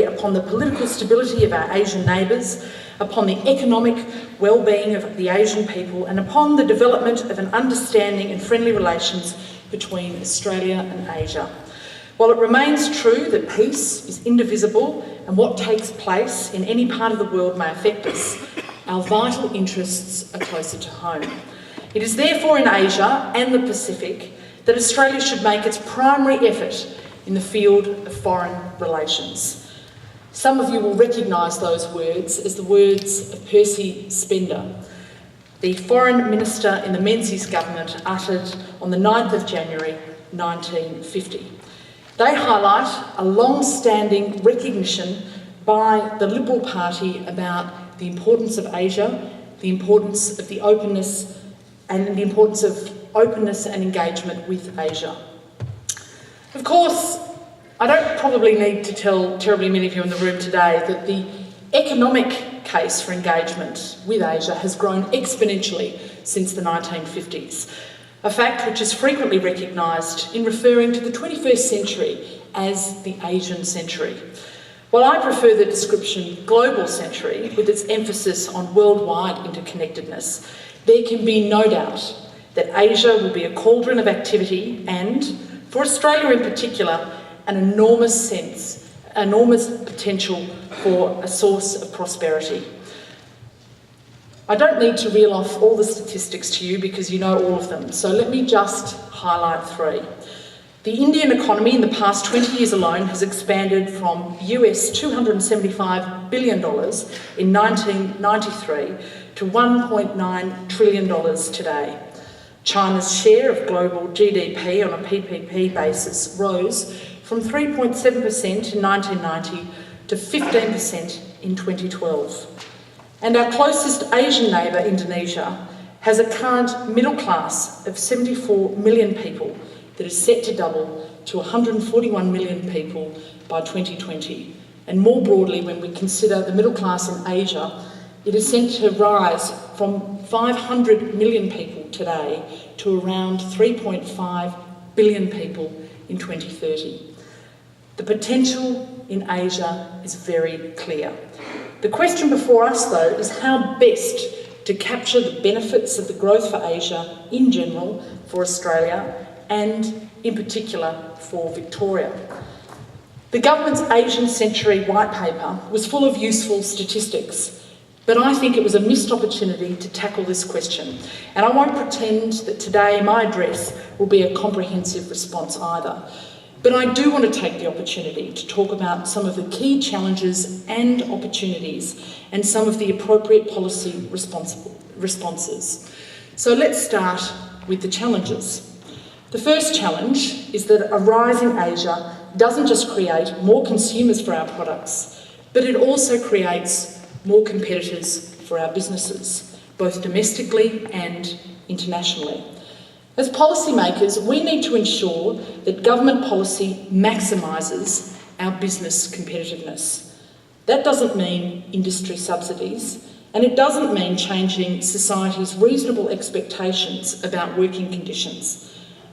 upon the political stability of our Asian neighbours, upon the economic well-being of the Asian people, and upon the development of an understanding and friendly relations between Australia and Asia. While it remains true that peace is indivisible and what takes place in any part of the world may affect us, our vital interests are closer to home. It is therefore in Asia and the Pacific that Australia should make its primary effort in the field of foreign relations. Some of you will recognise those words as the words of Percy Spender, the Foreign Minister in the Menzies government, uttered on the 9th of January 1950. They highlight a long-standing recognition by the Liberal Party about the importance of Asia, the importance of the openness and the importance of openness and engagement with Asia. Of course, I don't probably need to tell terribly many of you in the room today that the economic case for engagement with Asia has grown exponentially since the 1950s, a fact which is frequently recognised in referring to the 21st century as the Asian century. While I prefer the description global century, with its emphasis on worldwide interconnectedness, there can be no doubt that Asia will be a cauldron of activity and, for Australia in particular, an enormous potential for a source of prosperity. I don't need to reel off all the statistics to you because you know all of them, so let me just highlight three. The Indian economy in the past 20 years alone has expanded from US $275 billion in 1993 to $1.9 trillion today. China's share of global GDP on a PPP basis rose from 3.7% in 1990 to 15% in 2012. And our closest Asian neighbour, Indonesia, has a current middle class of 74 million people that is set to double to 141 million people by 2020. And more broadly, when we consider the middle class in Asia, it is set to rise from 500 million people today to around 3.5 billion people in 2030. The potential in Asia is very clear. The question before us, though, is how best to capture the benefits of the growth for Asia in general, for Australia, and in particular for Victoria. The government's Asian Century White Paper was full of useful statistics, but I think it was a missed opportunity to tackle this question. And I won't pretend that today my address will be a comprehensive response either. But I do want to take the opportunity to talk about some of the key challenges and opportunities and some of the appropriate policy responses. So let's start with the challenges. The first challenge is that a rise in Asia doesn't just create more consumers for our products, but it also creates more competitors for our businesses, both domestically and internationally. As policymakers, we need to ensure that government policy maximises our business competitiveness. That doesn't mean industry subsidies, and it doesn't mean changing society's reasonable expectations about working conditions.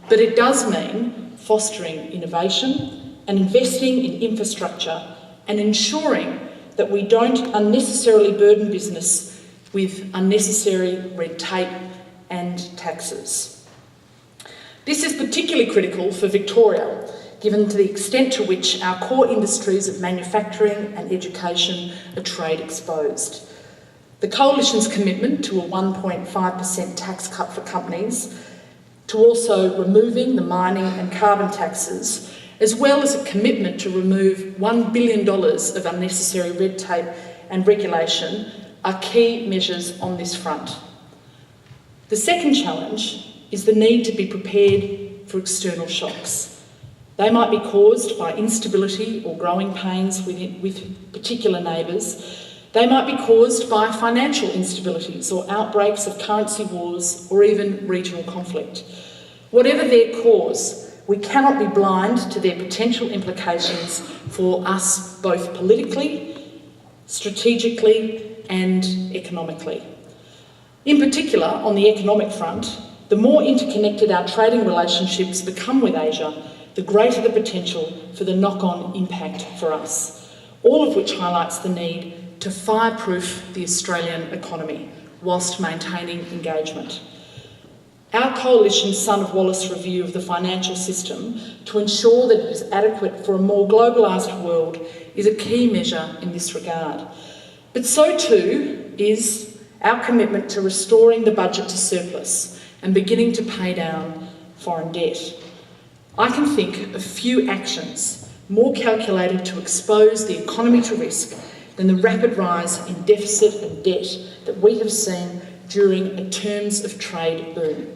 But it does mean fostering innovation and investing in infrastructure and ensuring that we don't unnecessarily burden business with unnecessary red tape and taxes. This is particularly critical for Victoria, given to the extent to which our core industries of manufacturing and education are trade exposed. The Coalition's commitment to a 1.5% tax cut for companies, to also removing the mining and carbon taxes, as well as a commitment to remove $1 billion of unnecessary red tape and regulation, are key measures on this front. The second challenge is the need to be prepared for external shocks. They might be caused by instability or growing pains with particular neighbours. They might be caused by financial instabilities or outbreaks of currency wars or even regional conflict. Whatever their cause, we cannot be blind to their potential implications for us both politically, strategically and economically. In particular, on the economic front, the more interconnected our trading relationships become with Asia, the greater the potential for the knock-on impact for us. all of which highlights the need to fireproof the Australian economy whilst maintaining engagement. Our coalition's Son of Wallace review of the financial system to ensure that it is adequate for a more globalised world is a key measure in this regard. But so too is our commitment to restoring the budget to surplus and beginning to pay down foreign debt. I can think of few actions more calculated to expose the economy to risk than the rapid rise in deficit and debt that we have seen during a terms of trade boom.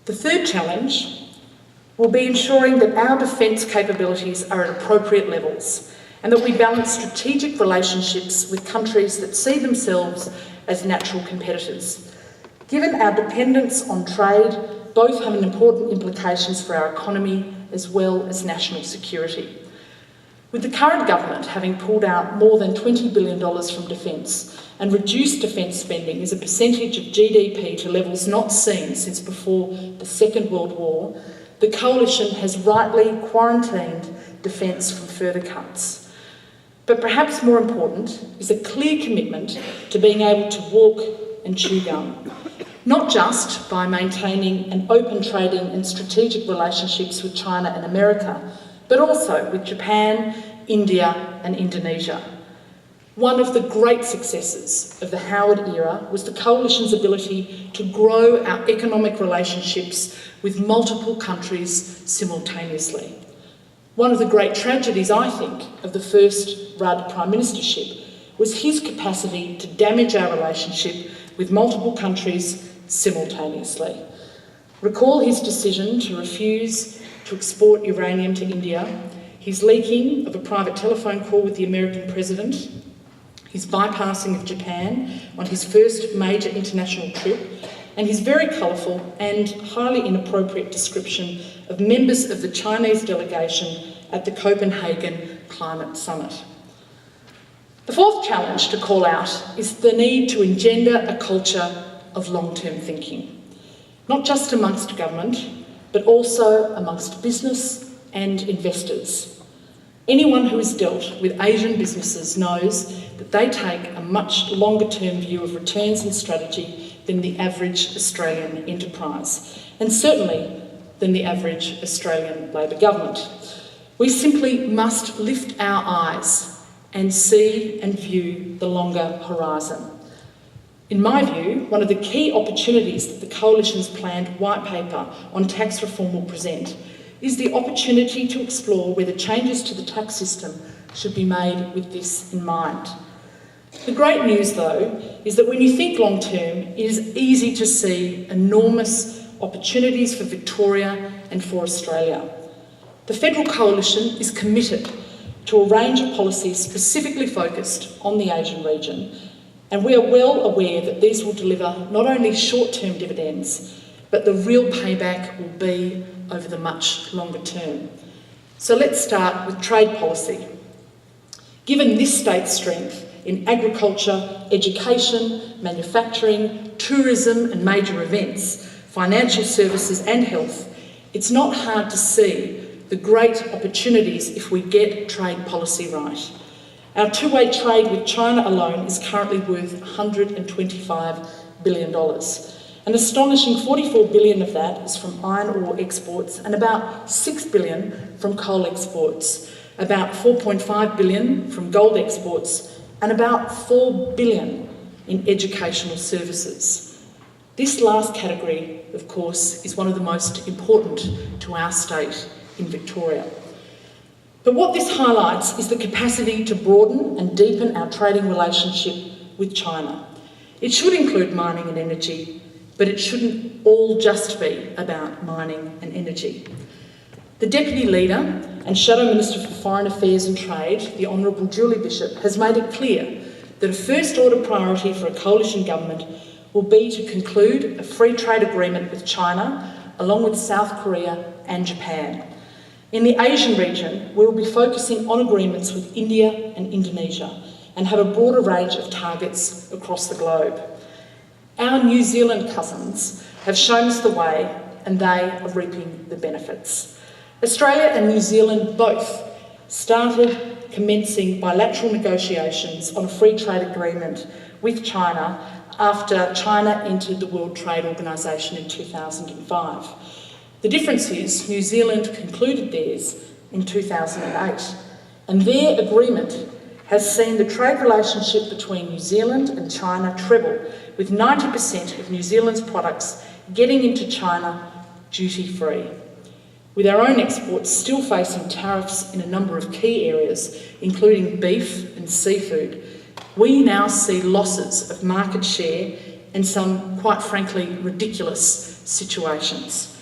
The third challenge will be ensuring that our defence capabilities are at appropriate levels and that we balance strategic relationships with countries that see themselves as natural competitors. Given our dependence on trade, both have important implications for our economy as well as national security. With the current government having pulled out more than $20 billion from defence and reduced defence spending as a percentage of GDP to levels not seen since before the Second World War, the Coalition has rightly quarantined defence from further cuts. But perhaps more important is a clear commitment to being able to walk and chew gum, not just by maintaining an open trading and strategic relationships with China and America, but also with Japan, India and Indonesia. One of the great successes of the Howard era was the Coalition's ability to grow our economic relationships with multiple countries simultaneously. One of the great tragedies, I think, of the first Rudd Prime Ministership was his capacity to damage our relationship with multiple countries simultaneously. Recall his decision to refuse to export uranium to India, his leaking of a private telephone call with the American president, his bypassing of Japan on his first major international trip, and his very colourful and highly inappropriate description of members of the Chinese delegation at the Copenhagen Climate Summit. The fourth challenge to call out is the need to engender a culture of long-term thinking, not just amongst government, but also amongst business and investors. Anyone who has dealt with Asian businesses knows that they take a much longer-term view of returns and strategy than the average Australian enterprise, and certainly than the average Australian Labor government. We simply must lift our eyes and see and view the longer horizon. In my view, one of the key opportunities that the Coalition's planned white paper on tax reform will present is the opportunity to explore whether changes to the tax system should be made with this in mind. The great news, though, is that when you think long term, it is easy to see enormous opportunities for Victoria and for Australia. The Federal Coalition is committed to a range of policies specifically focused on the Asian region, and we are well aware that these will deliver not only short-term dividends, but the real payback will be over the much longer term. So let's start with trade policy. Given this state's strength in agriculture, education, manufacturing, tourism and major events, financial services and health, it's not hard to see the great opportunities if we get trade policy right. Our two-way trade with China alone is currently worth $125 billion. An astonishing $44 billion of that is from iron ore exports and about $6 billion from coal exports, about $4.5 billion from gold exports and about $4 billion in educational services. This last category, of course, is one of the most important to our state in Victoria. But what this highlights is the capacity to broaden and deepen our trading relationship with China. It should include mining and energy, but it shouldn't all just be about mining and energy. The Deputy Leader and Shadow Minister for Foreign Affairs and Trade, the Honourable Julie Bishop, has made it clear that a first-order priority for a coalition government will be to conclude a free trade agreement with China, along with South Korea and Japan. In the Asian region, we will be focusing on agreements with India and Indonesia and have a broader range of targets across the globe. Our New Zealand cousins have shown us the way and they are reaping the benefits. Australia and New Zealand both started commencing bilateral negotiations on a free trade agreement with China after China entered the World Trade Organisation in 2005. The difference is New Zealand concluded theirs in 2008, and their agreement has seen the trade relationship between New Zealand and China treble, with 90% of New Zealand's products getting into China duty-free. With our own exports still facing tariffs in a number of key areas, including beef and seafood, we now see losses of market share and some, quite frankly, ridiculous situations.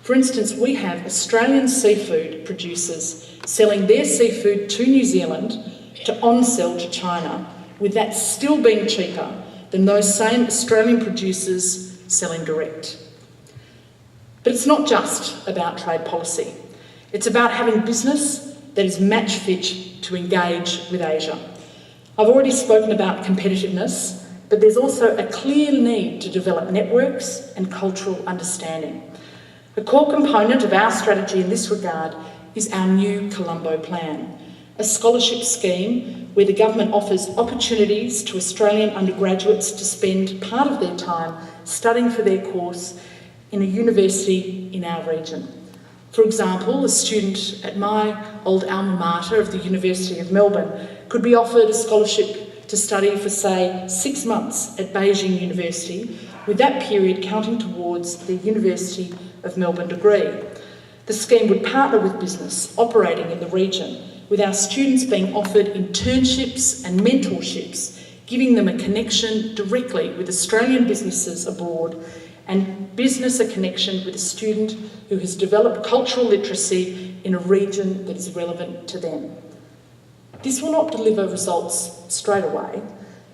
For instance, we have Australian seafood producers selling their seafood to New Zealand to on-sell to China, with that still being cheaper than those same Australian producers selling direct. But it's not just about trade policy. It's about having business that is match fit to engage with Asia. I've already spoken about competitiveness, but there's also a clear need to develop networks and cultural understanding. A core component of our strategy in this regard is our new Colombo Plan, a scholarship scheme where the government offers opportunities to Australian undergraduates to spend part of their time studying for their course in a university in our region. For example, a student at my old alma mater of the University of Melbourne could be offered a scholarship to study for, say, 6 months at Beijing University, with that period counting towards the University of Melbourne degree. The scheme would partner with business operating in the region, with our students being offered internships and mentorships, giving them a connection directly with Australian businesses abroad, and business a connection with a student who has developed cultural literacy in a region that is relevant to them. This will not deliver results straight away,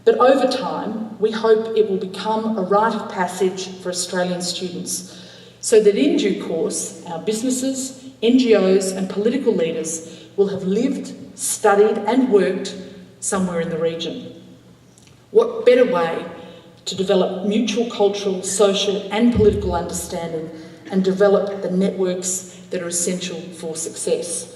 but over time, we hope it will become a rite of passage for Australian students, so that in due course, our businesses, NGOs and political leaders will have lived, studied and worked somewhere in the region. What better way to develop mutual cultural, social and political understanding and develop the networks that are essential for success?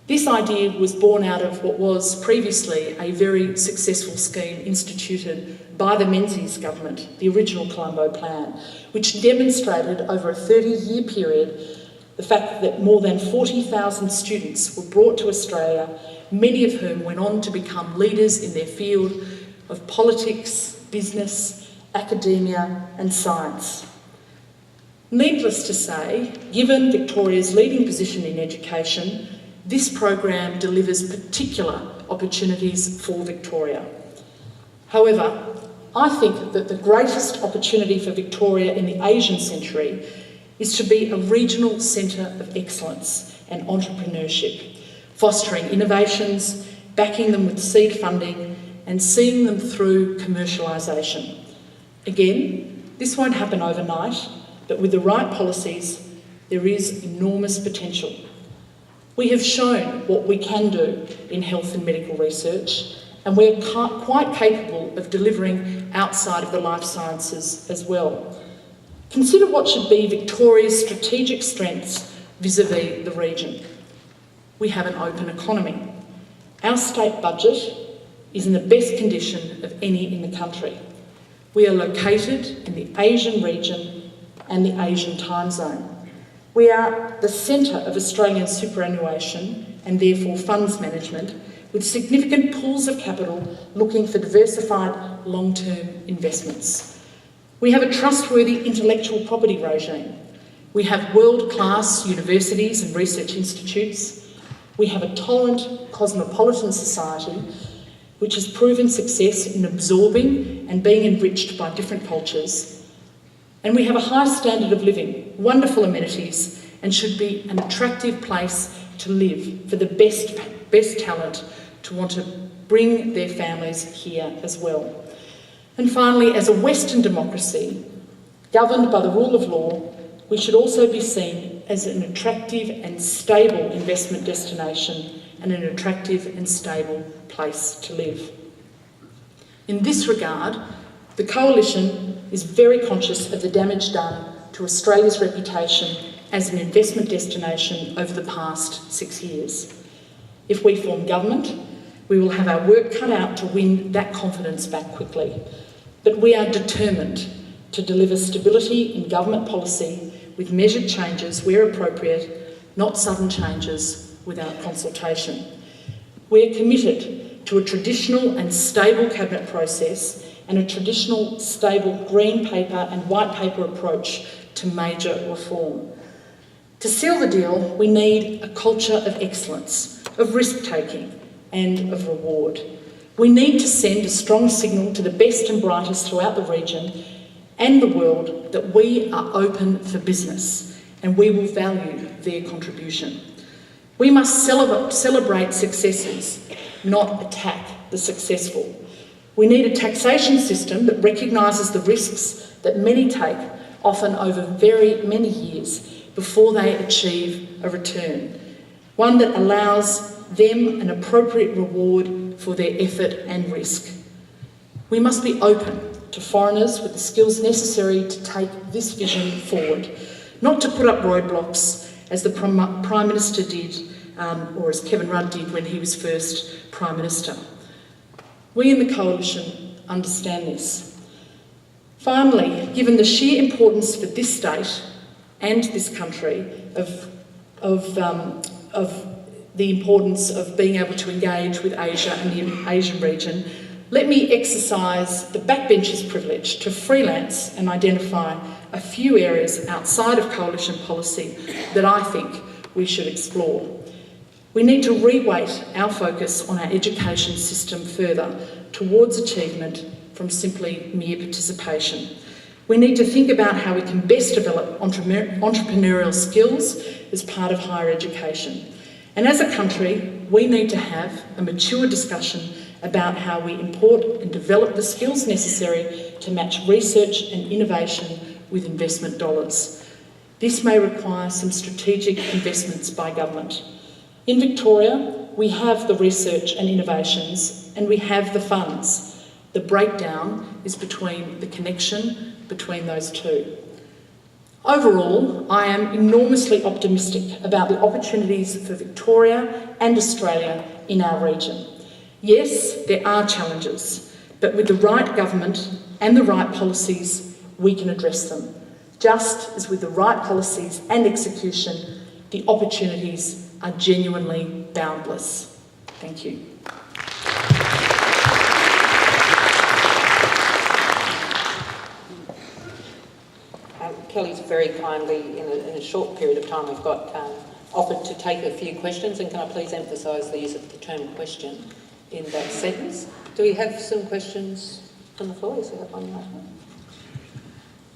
This idea was born out of what was previously a very successful scheme instituted by the Menzies government, the original Colombo Plan, which demonstrated over a 30-year period the fact that more than 40,000 students were brought to Australia, many of whom went on to become leaders in their field of politics, business, academia and science. Needless to say, given Victoria's leading position in education, this program delivers particular opportunities for Victoria. However, I think that the greatest opportunity for Victoria in the Asian century is to be a regional centre of excellence and entrepreneurship, fostering innovations, backing them with seed funding and seeing them through commercialisation. Again, this won't happen overnight, but with the right policies, there is enormous potential. We have shown what we can do in health and medical research, and we're quite capable of delivering outside of the life sciences as well. Consider what should be Victoria's strategic strengths vis-à-vis the region. We have an open economy. Our state budget is in the best condition of any in the country. We are located in the Asian region and the Asian time zone. We are the centre of Australian superannuation and therefore funds management, with significant pools of capital looking for diversified long-term investments. We have a trustworthy intellectual property regime. We have world-class universities and research institutes. We have a tolerant cosmopolitan society which has proven success in absorbing and being enriched by different cultures. And we have a high standard of living, wonderful amenities, and should be an attractive place to live for the best talent to want to bring their families here as well. And finally, as a Western democracy, governed by the rule of law, we should also be seen as an attractive and stable investment destination and an attractive and stable place to live. In this regard, the Coalition is very conscious of the damage done to Australia's reputation as an investment destination over the past 6 years. If we form government, we will have our work cut out to win that confidence back quickly. But we are determined to deliver stability in government policy with measured changes where appropriate, not sudden changes without consultation. We are committed to a traditional and stable cabinet process and a traditional, stable green paper and white paper approach to major reform. To seal the deal, we need a culture of excellence, of risk-taking and of reward. We need to send a strong signal to the best and brightest throughout the region and the world that we are open for business and we will value their contribution. We must celebrate successes, not attack the successful. We need a taxation system that recognises the risks that many take, often over very many years, before they achieve a return. One that allows them an appropriate reward for their effort and risk. We must be open to foreigners with the skills necessary to take this vision forward, not to put up roadblocks as the Prime Minister did, or as Kevin Rudd did when he was first Prime Minister. We in the Coalition understand this. Finally, given the sheer importance for this state and this country of the importance of being able to engage with Asia and the Asian region, let me exercise the backbencher's privilege to freelance and identify a few areas outside of coalition policy that I think we should explore. We need to reweight our focus on our education system further towards achievement from simply mere participation. We need to think about how we can best develop entrepreneurial skills as part of higher education. And as a country, we need to have a mature discussion about how we import and develop the skills necessary to match research and innovation with investment dollars. This may require some strategic investments by government. In Victoria, we have the research and innovations and we have the funds. The breakdown is between the connection between those two. Overall, I am enormously optimistic about the opportunities for Victoria and Australia in our region. Yes, there are challenges, but with the right government and the right policies, we can address them. Just as with the right policies and execution, the opportunities are genuinely boundless. Thank you. Kelly's very kindly, in a short period of time, we've got offered to take a few questions, and can I please emphasise the use of the term question in that sentence? Do we have some questions from the floor? Yes, we have one right now.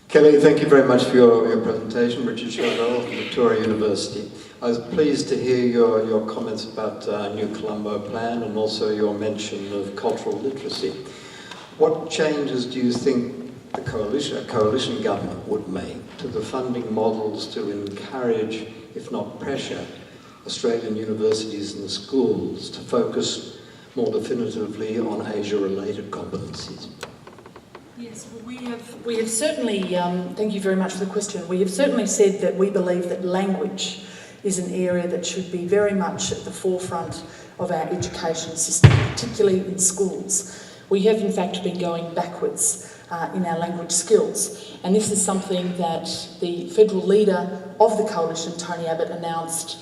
Kelly, thank you very much for your presentation. Richard Chauvel from Victoria University. I was pleased to hear your comments about New Colombo Plan and also your mention of cultural literacy. What changes do you think a coalition government would make to the funding models to encourage, if not pressure, Australian universities and schools to focus more definitively on Asia-related competencies? Yes, well, we have certainly, thank you very much for the question, we have certainly said that we believe that language is an area that should be very much at the forefront of our education system, particularly in schools. We have in fact been going backwards in our language skills, and this is something that the federal leader of the coalition, Tony Abbott, announced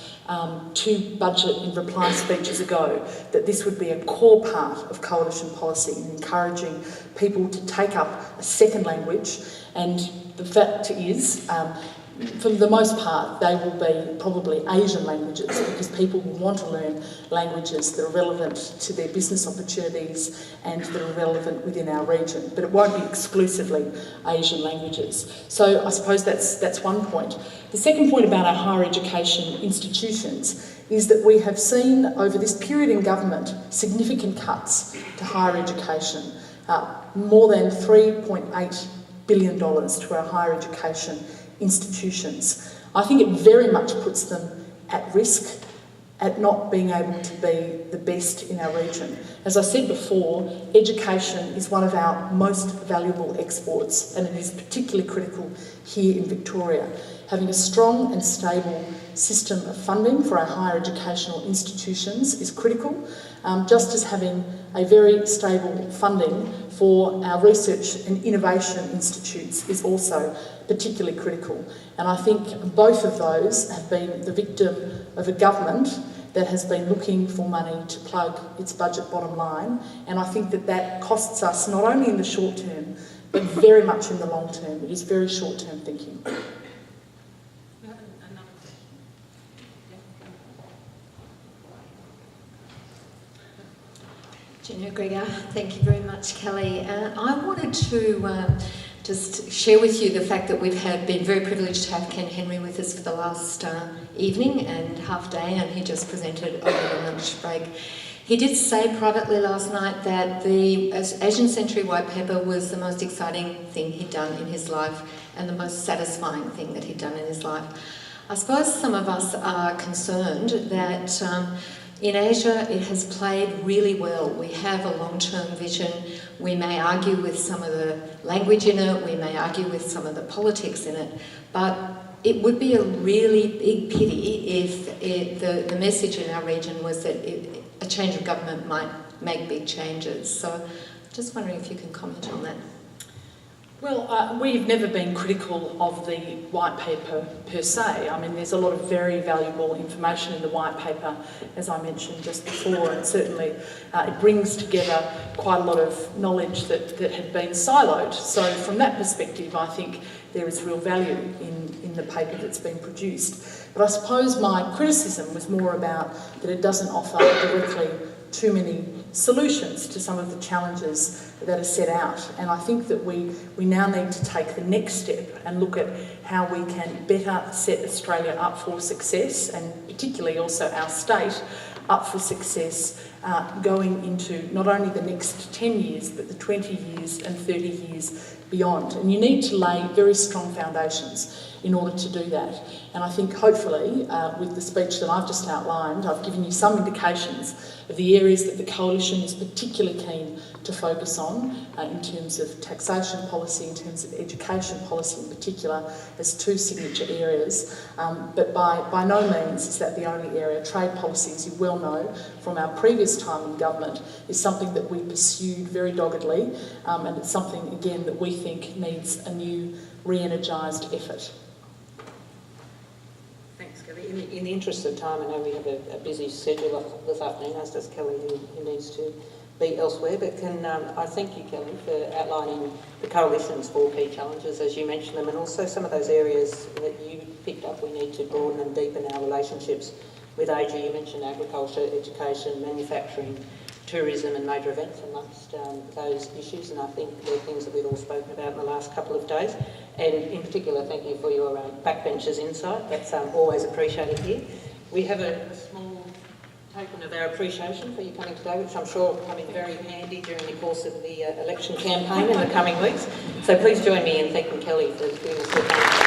to budget in reply speeches ago, that this would be a core part of coalition policy in encouraging people to take up a second language. And the fact is, for the most part, they will be probably Asian languages, because people will want to learn languages that are relevant to their business opportunities and that are relevant within our region. But it won't be exclusively Asian languages. So I suppose that's one point. The second point about our higher education institutions is that we have seen over this period in government significant cuts to higher education, more than $3.8 billion to our higher education institutions. I think it very much puts them at risk at not being able to be the best in our region. As I said before, education is one of our most valuable exports, and it is particularly critical here in Victoria. Having a strong and stable system of funding for our higher educational institutions is critical, just as having a very stable funding for our research and innovation institutes is also particularly critical. And I think both of those have been the victim of a government that has been looking for money to plug its budget bottom line, and I think that that costs us not only in the short term, but very much in the long term. It is very short-term thinking. Gina Gregor, thank you very much, Kelly. I wanted to just share with you the fact that we've been very privileged to have Ken Henry with us for the last evening and half day, and he just presented over the lunch break. He did say privately last night that the Asian Century White Paper was the most exciting thing he'd done in his life and the most satisfying thing that he'd done in his life. I suppose some of us are concerned that in Asia, it has played really well. We have a long-term vision. We may argue with some of the language in it, we may argue with some of the politics in it, but it would be a really big pity if the message in our region was that a change of government might make big changes. So just wondering if you can comment on that. Well, we've never been critical of the white paper per se. I mean, there's a lot of very valuable information in the white paper, as I mentioned just before, and certainly it brings together quite a lot of knowledge that had been siloed. So from that perspective, I think there is real value in the paper that's been produced. But I suppose my criticism was more about that it doesn't offer directly too many solutions to some of the challenges that are set out. And I think that we now need to take the next step and look at how we can better set Australia up for success, and particularly also our state up for success going into not only the next 10 years, but the 20 years and 30 years beyond. And you need to lay very strong foundations in order to do that. And I think hopefully with the speech that I've just outlined, I've given you some indications of the areas that the Coalition is particularly keen to focus on in terms of taxation policy, in terms of education policy in particular, as two signature areas. But by no means is that the only area. Trade policy, as you well know from our previous time in government, is something that we pursued very doggedly, and it's something, again, that we think needs a new re-energised effort. Thanks, Kelly. In the interest of time, I know we have a busy schedule this afternoon, as does Kelly, who needs to be elsewhere, but I thank you, Kelly, for outlining the Coalition's 4 key challenges, as you mentioned them, and also some of those areas that you picked up we need to broaden and deepen our relationships with AG. You mentioned agriculture, education, manufacturing, tourism and major events amongst those issues, and I think they're things that we've all spoken about in the last couple of days. And in particular, thank you for your backbenchers insight. That's always appreciated here. We have a small token of our appreciation for you coming today, which I'm sure will come in very handy during the course of the election campaign in the coming weeks. So please join me in thanking Kelly for doing this.